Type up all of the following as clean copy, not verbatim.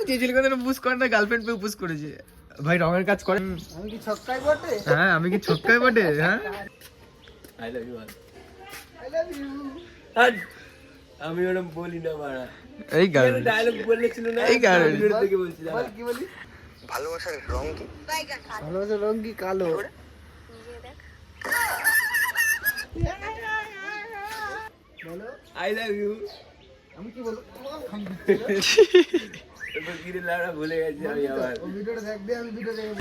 যে ছেলে কথা পুশ করে না গার্লফ্রেন্ড পেয়ে পুশ করেছে ভাই রঙের কাজ করে। আমি কি ছক্কায় বটে? হ্যাঁ আমি কি ছক্কায় বটে? হ্যাঁ I love you I love you. আমি ওরকম বলি না মারা। এই গান ডায়লগ বলেছিল না এই গান ভিডিও থেকে বলছি বল কি বলি? ভালোবাসার রং কি? ভালোবাসার রং কি? কালো। বলো আই লাভ ইউ। আমি কি বলবো? এবার গিরে লাড়া ভুলে গেছি আমি আবার। ও ভিডিওটা দেখ দে, আমি ভিডিও দেখে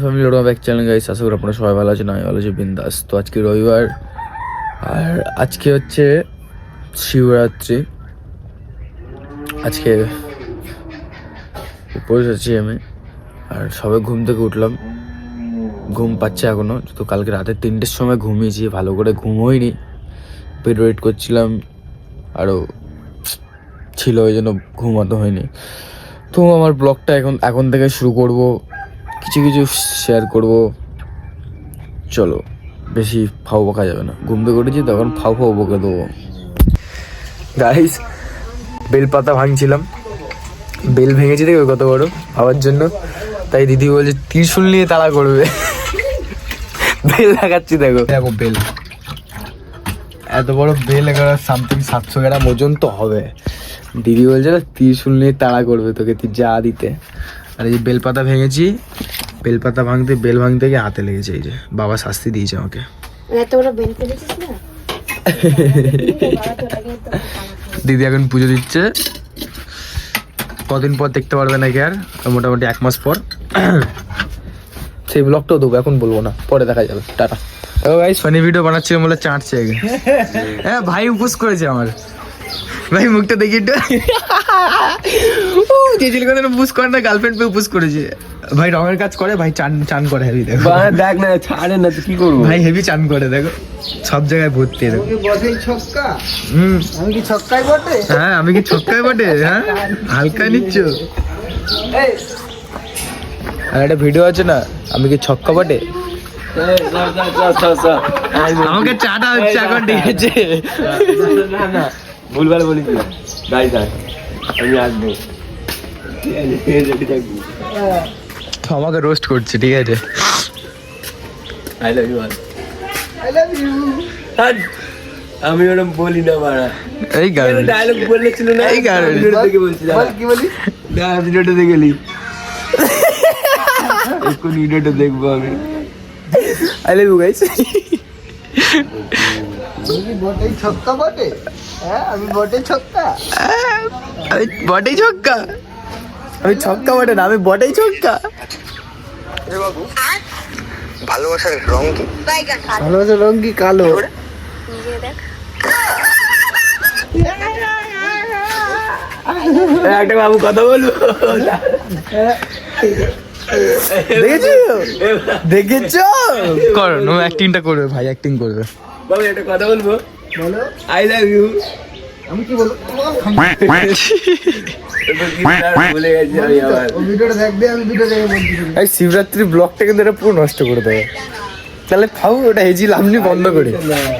ফ্যামিলি ওরকম ব্যাক চ্যানেল গাইস, আশা করি আপনারা সবাই ভালো আছেন। আমি ভালো আছি বিন্দাস। তো আজকে রবিবার আর আজকে হচ্ছে শিবরাত্রি। আজকে উপোস আছি আমি আর সবে ঘুম থেকে উঠলাম, ঘুম পাচ্ছে এখনো। তো কালকে রাতে 3টের সময় ঘুমিয়েছি, ভালো করে ঘুম হয়নি, বেড ওয়েট করছিলাম আরও ছিল, ওই জন্য ঘুমাতে হয়নি। তো আমার ব্লগটা এখন থেকে শুরু করব, কিছু কিছু শেয়ার করব। চলো বেশি ফাও বকা যাবে না, ঘুম থেকে উঠেছি তখন ফাও বকে দেবো। গাইস বেলপাতা ভাঙছিলাম, বেল ভেঙেছি দেখো কত বড় খাওয়ার জন্য। তাই দিদি বলছে ত্রিশূল নিয়ে তাড়া করবে। বেল লাগাচ্ছি দেখো, দেখো বেল এত বড় বেল, এগারো সামথিং 700 গ্রাম ওজন তো হবে। দিদি বলছে ত্রিশূল নিয়ে তাড়া করবে তোকে, তুই যা দিতে। আর এই যে বেলপাতা ভেঙেছি, বেলপাতা ভাঙতে বেল ভাঙতে গিয়ে হাতে লেগেছে। এই যে বাবা শাস্তি দিয়েছে আমাকে। এত বড় বেল ফেলেছিস না? দিদি এখন পুজো দিচ্ছে, কদিন পর দেখতে পারবে নাকি আর মোটামুটি 1 মাস পর। সেই ব্লগটাও দেবো, এখন বলবো না, পরে দেখা যাবে। টাটা। ও গাইস ফানি ভিডিও বানাচ্ছিল বলে চাটছে আগে। হ্যাঁ ভাই উপোস করেছে আমার ভাই, মুখটা দেখি একটু। যে ছেলে কথা উপোস করে না গার্লফ্রেন্ড পেয়ে উপোস করেছে ভাই, রঙের কাজ করে ভাই, চান করে হেভি। দেখো দেখ না ছাড়ে না তো কি করবো ভাই, হেভি চান করে দেখো, সব জায়গায় ভর্তি। দেখো কি বটেই ছক্কা? হুম আমি কি ছক্কায় বটে? হ্যাঁ আমি কি ছক্কায় বটে? হ্যাঁ হালকা নিচ্ছ। এই আর একটা ভিডিও আছে না, আমি কি ছক্কা বটে? আমাকে চাটা হচ্ছে এখন, ঠিক আছে? না না ভুলভাল বলিস না। দাঁড়ি থাক, আমি আসবো। তো আমাকে রোস্ট করছে, ঠিক আছে? I love you. I love you. আমি ওরকম বলি না মারা। এই গান ডায়লগ বলেছিল না এই গান ভিডিও থেকে বলছি বল কি বলি? ভিডিওটা দেখে গেলি কোন ভিডিওটা দেখবো আমি। I love you guys. আমি কি বটেই ছক্কা বটে? হ্যাঁ আমি বটেই ছক্কা। আমি বটেই ছক্কা, আমি ছক্কা বটে না, আমি বটেই ছক্কা। ভালোবাসার রং কি? ভালোবাসার রং কি? কালো। একটা বাবু কথা বলবো। দেখেছো দেখেছো? করো নো, অ্যাক্টিংটা করবে ভাই, অ্যাক্টিং করবে। বাবু একটা কথা বলবো। বলো আই লাভ ইউ। আমি কি বলবো? ভুলে গেছি আমি আবার। ও ভিডিওটা দেখ দে, আমি ভিডিও দেখে বলছি। এই শিবরাত্রি ব্লগটা কিন্তু এটা পুরো নষ্ট করে দেবে। তাহলে খাও ওটা হেজি লামনি বন্ধ করে,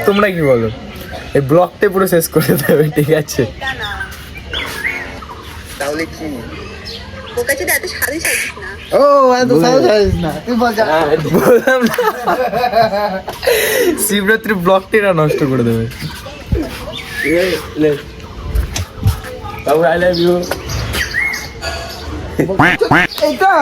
তোমরা কি বলো? এই ব্লগটা পুরো শেষ করে দেবে, ঠিক আছে? তাহলে কি ও এত সাহস হইস না, তুই বল যা। বললাম না, শিবরাত্রি ব্লগটা এরা নষ্ট করে দেবে। বাবু আই লাভ ইউ। এইটা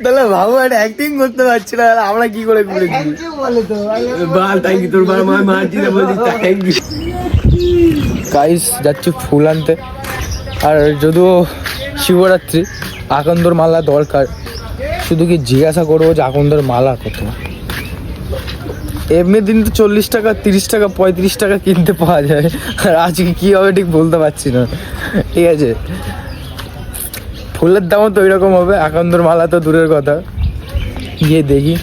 তাহলে ভাবো একটা অ্যাক্টিং করতে পারছি না, আমরা কি করে করেছি? থ্যাংক ইউ বলে তো। বাল থ্যাংক ইউ। তোর বাবা মা মারছি না বলছিস থ্যাংক ইউ। গাইস যাচ্ছি ফুল আনতে, আর যদিও শিবরাত্রি আকন্দর মালা দরকার, শুধু কি জিজ্ঞাসা করবো যে আকন্দর মালা কত? এমনি দিন তো 40 টাকা 30 টাকা 35 টাকা কিনতে পাওয়া যায়, আর আজকে কি হবে ঠিক বলতে পারছি না, ঠিক আছে? ফুলের দামও তো ওইরকম হবে, আকন্দর মালা তো দূরের কথা। গিয়ে দেখি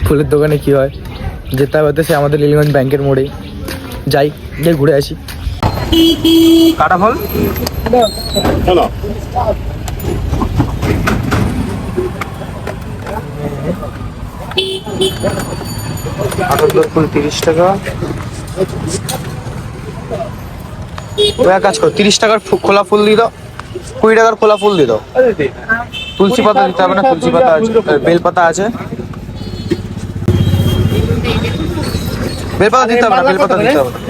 ফুলের দোকানে কি হয়। যেতে হবে সে আমাদের লিলিগঞ্জ ব্যাংকের মোড়েই, যাই গিয়ে ঘুরে আসি। কাটা ফল ফুল 30 টাকা। কাজ কর, 30 টাকার খোলা ফুল দিয়ে দাও, 20 টাকার খোলা ফুল দিয়ে দাও। তুলসী পাতা দিতে হবে না, তুলসী পাতা আছে, বেল পাতা আছে। বেল পাতা দিতে হবে না, বেল পাতা দিতে হবে না।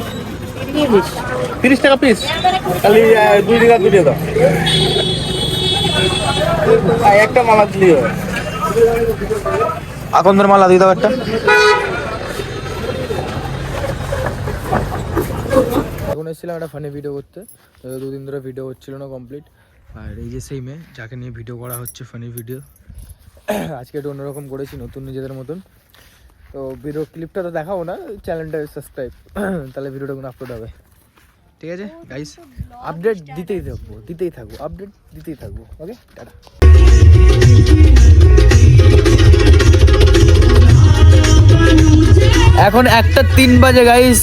30 টাকা পিস, খালি 2 টাকা দিয়ে দাও। একটা মালা দিও, আকন্দের মালা দিয়ে দাও একটা। এখন এসেছিলাম একটা ফানি ভিডিও করতে, 2 দিন ধরে ভিডিও হচ্ছিল না কমপ্লিট। আর এই যে সেই মেয়ে যাকে নিয়ে ভিডিও করা হচ্ছে, ফানি ভিডিও। আজকে একটু অন্যরকম করেছি, নতুন নিজেদের মতন। তো ভিডিও ক্লিপটা তো দেখাবো না, চ্যানেলটা সাবস্ক্রাইব, তাহলে ভিডিওটা কোনো আপলোড হবে। ঠিক আছে গাইস, আপডেট দিতেই থাকবো, আপডেট দিতেই থাকবো। ওকে, টাটা। এখন 1:03 বাজে গাইস।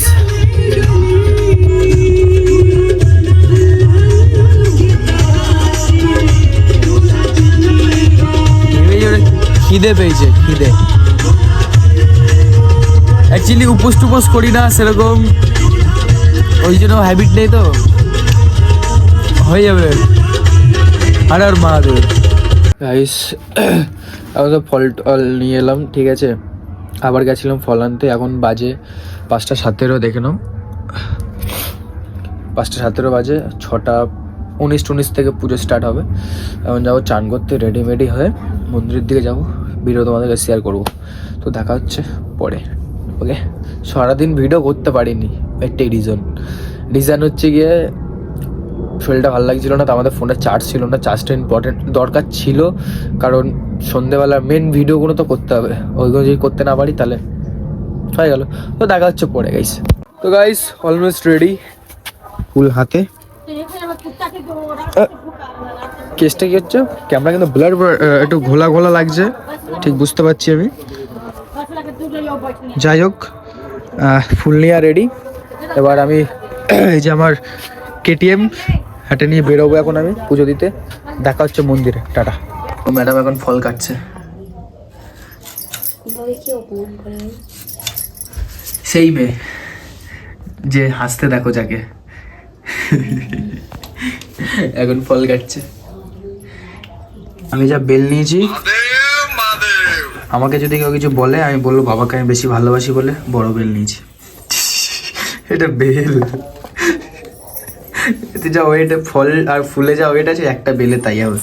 খিদে পেয়েছে, খিদে। অ্যাকচুয়ালি উপোস টুপোস করি না সেরকম, ওই জন্য হ্যাবিট নেই, তো হয়ে যাবে। আর মহাদেব গাইস, আমি তো ফল টল নিয়ে এলাম, ঠিক আছে। আবার গেছিলাম ফল আনতে। এখন বাজে 5:17, দেখে নাও 5:17 বাজে। 6:19 থেকে পুজো স্টার্ট হবে। এখন যাবো চান করতে, রেডি হয়ে মন্দিরের দিকে যাবো। ভিডিও তোমাদেরকে শেয়ার করবো। তো দেখা হচ্ছে পরে। ওকে, সারাদিন ভিডিও করতে পারিনি, একটাই রিজন হচ্ছে গিয়ে শরীরটা ভালো লাগছিল না। তো আমাদের ফোনে চার্জ ছিল না, চার্জটা ইম্পর্টেন্ট দরকার ছিল, কারণ সন্ধেবেলার মেন ভিডিওগুলো তো করতে হবে। ওইগুলো যদি করতে না পারি তাহলে হয়ে গেল। তো দেখা হচ্ছে পরে গাইস। তো গাইস অলমোস্ট রেডি, ফুল হাতে। কেসটা কি হচ্ছে, ক্যামেরা কিন্তু ব্লার একটু ঘোলা লাগছে, ঠিক বুঝতে পারছি আমি। যাই হোক, ফুল নিয়ে রেডি। এবার আমি এই যে আমার KTM হাটে নিয়ে বেরোবো এখন আমি পুজো দিতে। দেখা হচ্ছে মন্দিরে, টাটা। ম্যাডাম এখন ফল কাটছে। সেই মেয়ে যে হাসতে দেখো যাকে, এখন ফল কাটছে। আমি যা বেল নিয়েছি, আমাকে যদি কেউ কিছু বলে আমি বলবো বাবাকে আমি বেশি ভালোবাসি বলে বড় বেল নিয়েছি। এটা বেল, এতে যা ওয়েট, ফল আর ফুলে যা ওয়েট আছে, একটা বেলে তাই হবে।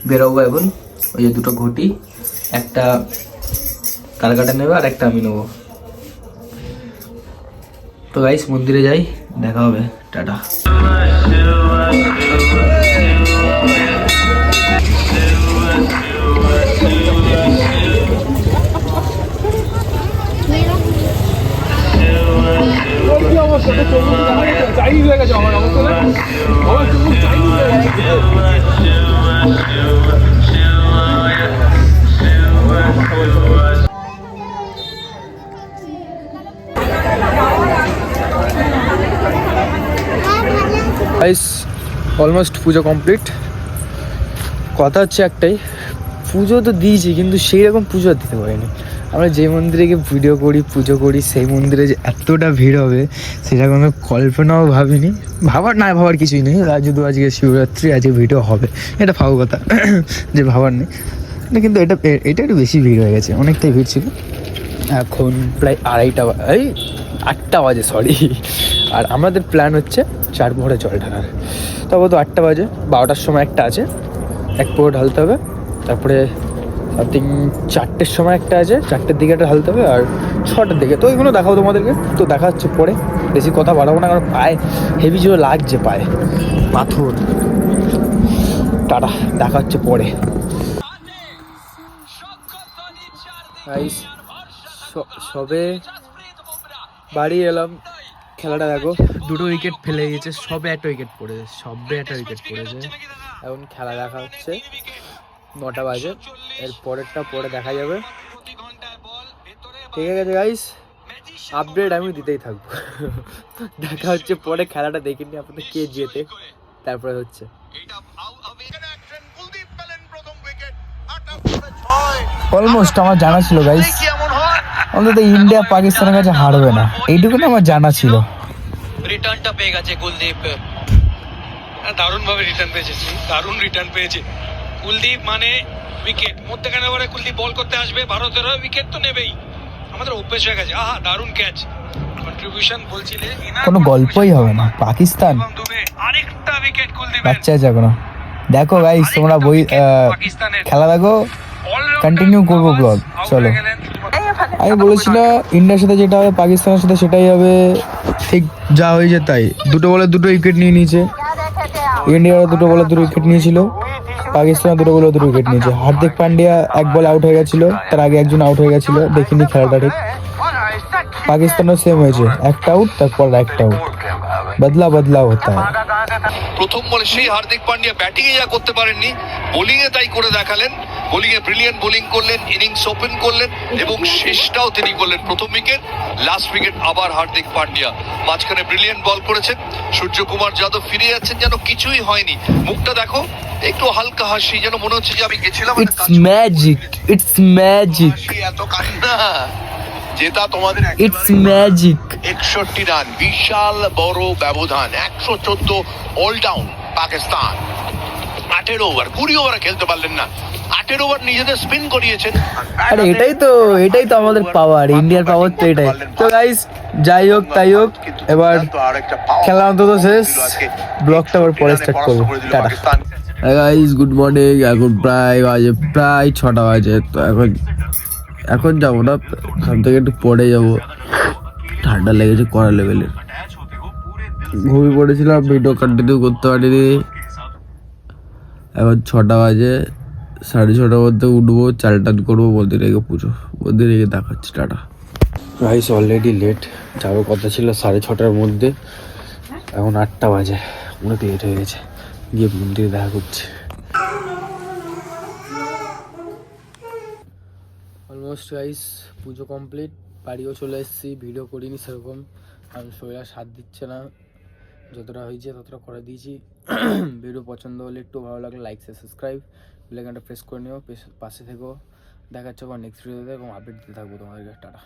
বেরোবো এখন। ওই যে 2টো ঘটি, একটা কালকাটা নেবে আর একটা আমি নেবো। তো গাইস মন্দিরে যাই, দেখা হবে, টাটা। গাইস অলমোস্ট পুজো কমপ্লিট। কথা হচ্ছে একটাই, পুজো তো দিয়েছি কিন্তু সেই রকম পুজো দিতে পারিনি। আমরা যে মন্দিরে গিয়ে ভিডিও করি, পুজো করি, সেই মন্দিরে যে এতটা ভিড় হবে সেটা কোনো কল্পনাও ভাবিনি। ভাবার কিছুই নেই। যেহেতু আজকে শিবরাত্রি, আজকে ভিডিও হবে, এটা ফাও কথা যে ভাবার নেই। কিন্তু এটা একটু বেশি ভিড় হয়ে গেছে, অনেকটাই ভিড় ছিল। এখন প্রায় 8টা বাজে, সরি। আর আমাদের প্ল্যান হচ্ছে 4 প্রহরে জল ঢালার। তবে তো 8টা বাজে, 12টার সময় একটা আছে, 1 প্রহর ঢালতে হবে। তারপরে সামথিং 4টের সময় একটা আছে, 4টের দিকে একটা ঢালতে হবে, আর 6টার দিকে। তো ওইগুলো দেখাবো তোমাদেরকে। তো দেখা হচ্ছে পরে, বেশি কথা বাড়াবো না, কারণ পায়ে হেভি জোরে লাগছে, পায়ে পাথর। টাটা, দেখা হচ্ছে পরে। সবে বাড়ি এলাম, খেলাটা দেখো, 2টো উইকেট ফেলে গেছে, সবে একটা উইকেট পড়েছে। এখন খেলা দেখা হচ্ছে, 9টা বাজে। এর পরেরটা পরে দেখা যাবে। ঠিক আছে গাইস, আপডেট আমি দিতেই থাকবো। দেখা হচ্ছে পরে, খেলাটা দেখে নি আপনাদের কে জেতে, তারপরে হচ্ছে। অলমোস্ট আমার জানা ছিল গাইস, অন্তত ইন্ডিয়া পাকিস্তানের কাছে হারবে না, এইটুকুনি আমার জানা ছিল। রিটার্নটা পেয়ে গেছে কুলদীপ, দারুণ ভাবে রিটার্ন পেয়েছে, দারুণ রিটার্ন পেয়েছে কুলদীপ। মানে উইকেট মধ্যখানে ওভারে কুলদীপ বল করতে আসবে, ভারতের উইকেট তো নেবেই, আমাদের অভ্যেস হয়ে গেছে। আহা দারুণ ক্যাচ, কন্ট্রিবিউশন বলছিলে কোনো গল্পই হবে না, পাকিস্তান আরেকটা উইকেট কুলদীপের। বাচ্চা আছে এখনো। দেখো গাইস তোমরা বই পাকিস্তানের খেলা দেখো, কন্টিনিউ করবো ব্লগ। চলো, আমি বলেছিলাম ইন্ডিয়ার সাথে যেটা হবে পাকিস্তানের সাথে সেটাই হবে, ঠিক যা হয়েছে তাই। 2 বলে 2 উইকেট নিয়ে নিয়েছে ইন্ডিয়ার, 2 বলে 2 উইকেট নিয়েছিল পাকিস্তান, 2 বলে 2 উইকেট নিয়েছে। হার্দিক পান্ডিয়া 1 বল আউট হয়ে গেছিল, তার আগে একজন আউট হয়ে গেছিল, দেখিনি খেলাটা ঠিক। পাকিস্তানও সেম হয়েছে, একটা আউট তারপর একটা আউট, বদলা বদলা হতা है। প্রথম বলে সেই হার্দিক পান্ডিয়া ব্যাটিং এ যা করতে পারেননি, বোলিং এ তাই করে দেখালেন। বোলিং এ ব্রিলিয়ান্ট বোলিং করলেন, ইনিংস ওপেন করলেন এবং শেষটাও তিনি করলেন। প্রথম উইকেট, লাস্ট উইকেট আবার হার্দিক পান্ডিয়া। মাঝখানে ব্রিলিয়ান্ট বল করেছেন। সূর্যকুমার যাদব ফিরে যাচ্ছেন যেন কিছুই হয়নি। মুখটা দেখো, একটু হালকা হাসি, যেন মনে হচ্ছে যে আমি গেছিলাম। ইটস ম্যাজিক, ইটস ম্যাজিক, এত কান্না, জেতা তোমাদের ইটস ম্যাজিক। 61 রান, বিশাল বড় ব্যবধান। 114 অল ডাউন পাকিস্তান। 18 ওভার, 20 ওভারে খেলতে পারলেন না। 18 ওভার নিজেদের স্পিন করিয়েছেন। আরে এটাই তো আমাদের পাওয়ার, ইন্ডিয়ার পাওয়ার তো এটাই। তো গাইস যাই হোক তাই হোক, এবার খেলা অন্তত শেষ, ব্লগটা আবার পরে স্টার্ট করবো। Tata guys, good morning. এখন প্রায় 6টা বাজে। তো এখন যাবো না, এখান থেকে একটু পরে যাবো, ঠান্ডা লেগেছে কড়া লেভেলের। ঘুমিয়ে পড়েছিলাম, ভিডিও কন্টিনিউ করতে পারিনি। এখন 6টা বাজে, 6:30টার মধ্যে উঠবো, চান টান করবো, মন্দির রেখে পুজো, মন্দির রেখে দেখাচ্ছি। টাটা গাইস, অলরেডি লেট, যাওয়ার কথা ছিল 6:30টার মধ্যে, এখন 8টা বাজে, অনেক লেট হয়ে গেছে। গিয়ে মন্দিরে দেখা করছি। অলমোস্ট গাইস পুজো কমপ্লিট, বাড়িও চলে এসেছি। ভিডিও করিনি সেরকম, কারণ শরীর সাথ দিচ্ছে না, যতটা হয়েছে ততটা করে দিয়েছি। ভিডিও পছন্দ হলে একটু ভালো লাগলে লাইক সাবস্ক্রাইব বেল আইকনটা প্রেস করে নিও, পাশে থেকো। দেখা হচ্ছে নেক্সট ভিডিওতে এবং আপডেট দিতে থাকবো তোমাদেরকে। টাটা।